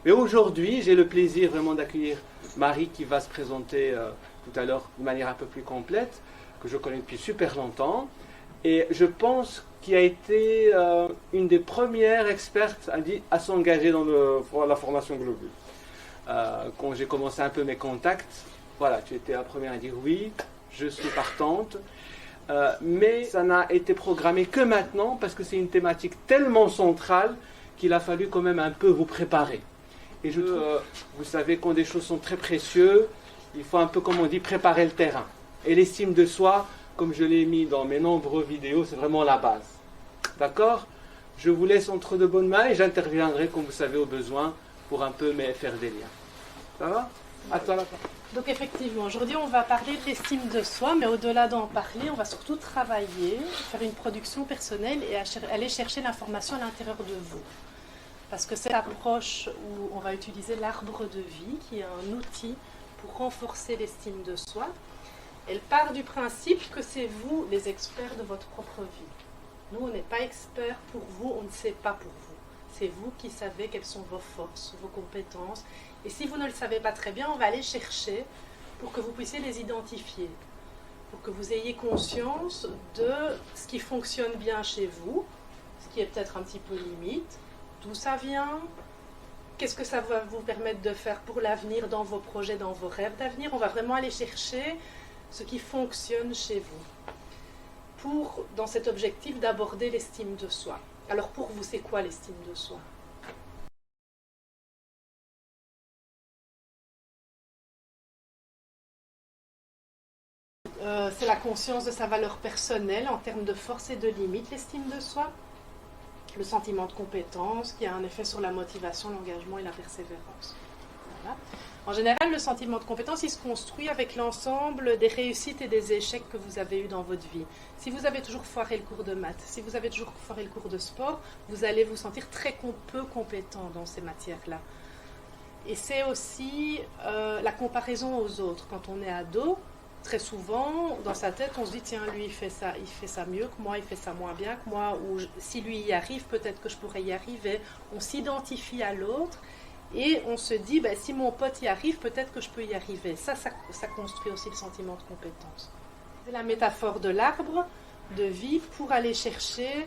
Mais aujourd'hui, j'ai le plaisir vraiment d'accueillir Marie qui va se présenter tout à l'heure de manière un peu plus complète, que je connais depuis super longtemps. Et je pense qu'il a été une des premières expertes à s'engager dans la formation Globule. Quand j'ai commencé un peu mes contacts, voilà, tu étais la première à dire oui, je suis partante. Mais ça n'a été programmé que maintenant parce que c'est une thématique tellement centrale qu'il a fallu quand même un peu vous préparer. Et je trouve, vous savez, quand des choses sont très précieuses, il faut un peu, comme on dit, préparer le terrain. Et l'estime de soi, comme je l'ai mis dans mes nombreuses vidéos, c'est vraiment la base. D'accord? Je vous laisse entre de bonnes mains et j'interviendrai, comme vous savez, au besoin, pour un peu faire des liens. Ça va? À toi la parole. Donc effectivement, aujourd'hui on va parler de l'estime de soi, mais au-delà d'en parler, on va surtout travailler, faire une production personnelle et aller chercher l'information à l'intérieur de vous. Parce que cette approche où on va utiliser l'arbre de vie, qui est un outil pour renforcer l'estime de soi, elle part du principe que c'est vous les experts de votre propre vie. Nous, on n'est pas experts pour vous, on ne sait pas pour vous. C'est vous qui savez quelles sont vos forces, vos compétences. Et si vous ne le savez pas très bien, on va aller chercher pour que vous puissiez les identifier. Pour que vous ayez conscience de ce qui fonctionne bien chez vous, ce qui est peut-être un petit peu limite, d'où ça vient, qu'est-ce que ça va vous permettre de faire pour l'avenir, dans vos projets, dans vos rêves d'avenir. On va vraiment aller chercher ce qui fonctionne chez vous. Pour, dans cet objectif, d'aborder l'estime de soi. Alors pour vous, c'est quoi l'estime de soi ? C'est la conscience de sa valeur personnelle en termes de force et de limite, l'estime de soi. Le sentiment de compétence qui a un effet sur la motivation, l'engagement et la persévérance. Voilà. En général, le sentiment de compétence, il se construit avec l'ensemble des réussites et des échecs que vous avez eus dans votre vie. Si vous avez toujours foiré le cours de maths, si vous avez toujours foiré le cours de sport, vous allez vous sentir très peu compétent dans ces matières-là. Et c'est aussi la comparaison aux autres. Quand on est ado, très souvent, dans sa tête, on se dit, tiens, lui, il fait ça mieux que moi, il fait ça moins bien que moi, ou si lui y arrive, peut-être que je pourrais y arriver. On s'identifie à l'autre et on se dit, ben, si mon pote y arrive, peut-être que je peux y arriver. Ça construit aussi le sentiment de compétence. C'est la métaphore de l'arbre de vie pour aller chercher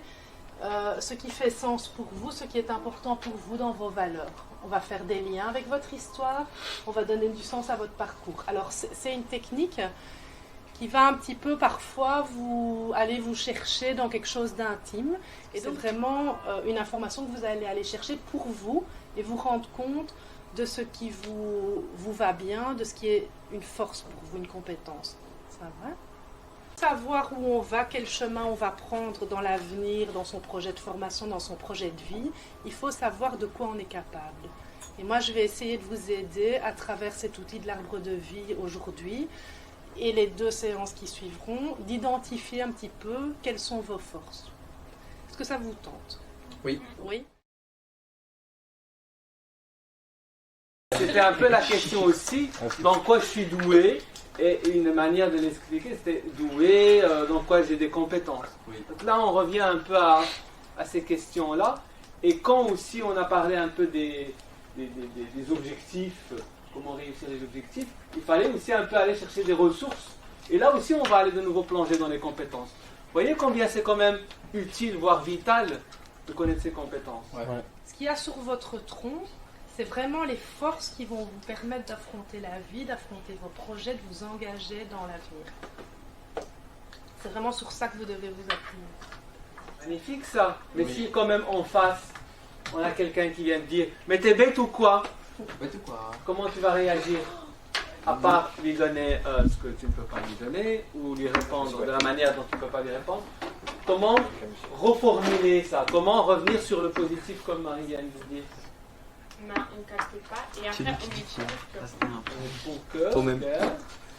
ce qui fait sens pour vous, ce qui est important pour vous dans vos valeurs. On va faire des liens avec votre histoire, on va donner du sens à votre parcours. Alors c'est une technique qui va un petit peu parfois aller vous chercher dans quelque chose d'intime. Et c'est vraiment une information que vous allez aller chercher pour vous et vous rendre compte de ce qui vous va bien, de ce qui est une force pour vous, une compétence. Ça va ? Savoir où on va, quel chemin on va prendre dans l'avenir, dans son projet de formation, dans son projet de vie, il faut savoir de quoi on est capable. Et moi, je vais essayer de vous aider à travers cet outil de l'arbre de vie aujourd'hui et les 2 séances qui suivront, d'identifier un petit peu quelles sont vos forces. Est-ce que ça vous tente ? Oui. Oui. C'était un peu la question aussi, dans quoi je suis doué. Et une manière de l'expliquer, c'était doué, dans quoi j'ai des compétences. Oui. Donc là, on revient un peu à ces questions-là. Et quand aussi on a parlé un peu des objectifs, comment réussir les objectifs, il fallait aussi un peu aller chercher des ressources. Et là aussi, on va aller de nouveau plonger dans les compétences. Vous voyez combien c'est quand même utile, voire vital, de connaître ses compétences. Ouais. Ce qu'il y a sur votre tronc, c'est vraiment les forces qui vont vous permettre d'affronter la vie, d'affronter vos projets, de vous engager dans l'avenir. C'est vraiment sur ça que vous devez vous appuyer. Magnifique ça. Mais si quand même en face, on a quelqu'un qui vient te dire « Mais t'es bête ou quoi ?» Bête ou quoi ? Comment tu vas réagir? À part lui donner ce que tu ne peux pas lui donner, ou lui répondre de la manière dont tu ne peux pas lui répondre. Comment reformuler ça? Comment revenir sur le positif comme Marie vient de vous dire? Non, on ne capte pas. Et après, on met Au même.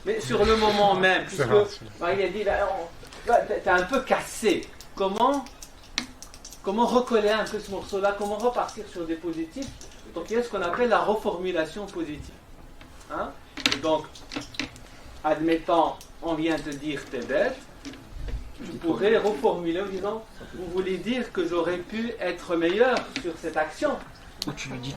Mais sur le moment même, puisque Marie a dit, t'es un peu cassé. Comment recoller un peu ce morceau-là? Comment repartir sur des positifs? Donc il y a ce qu'on appelle la reformulation positive. Hein? Et donc, admettant, on vient te dire t'es bête, tu pourrais reformuler en disant, vous voulez dire que j'aurais pu être meilleur sur cette action? Ou tu lui dis